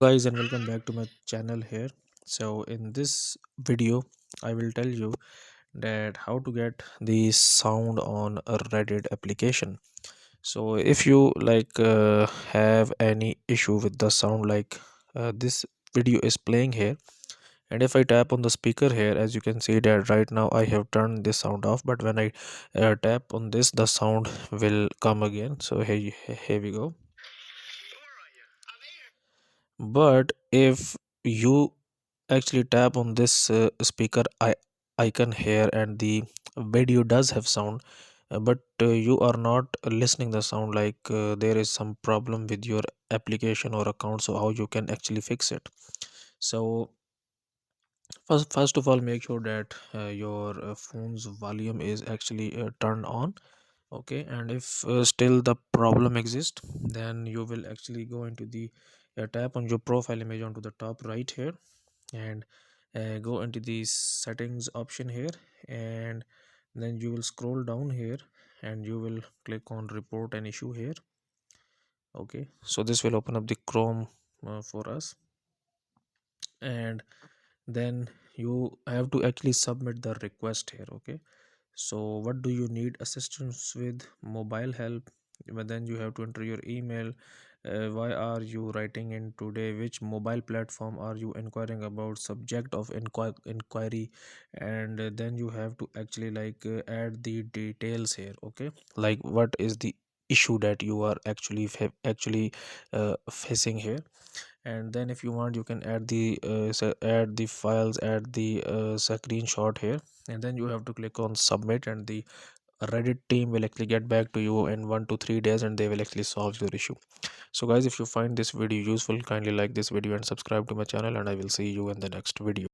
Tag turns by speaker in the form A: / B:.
A: Guys, and welcome back to my channel here. So in this video I will tell you that how to get the sound on a Reddit application. So if you have any issue with the sound, this video is playing here, and if I tap on the speaker here, as you can see that right now I have turned this sound off, but when I tap on this, the sound will come again. So here we go. But if you actually tap on this speaker icon here, and the video does have sound, but you are not listening the sound, there is some problem with your application or account. So how you can actually fix it? So first of all, make sure that your phone's volume is actually turned on. Okay, and if still the problem exists, then you will actually go into the tap on your profile image onto the top right here, and go into the settings option here, and then you will scroll down here, and you will click on report an issue here. Okay, so this will open up the Chrome for us, and then you have to actually submit the request here. Okay, so what do you need assistance with? Mobile help? But then you have to enter your email. Why are you writing in today? Which mobile platform are you inquiring about? Subject of inquiry. And then you have to actually add the details here. Okay, like what is the issue that you are actually facing here. And then if you want, you can add add the files, add the screenshot here, and then you have to click on submit, and the Reddit team will actually get back to you in 1 to 3 days, and they will actually solve your issue. So guys, if you find this video useful, kindly like this video and subscribe to my channel, and I will see you in the next video.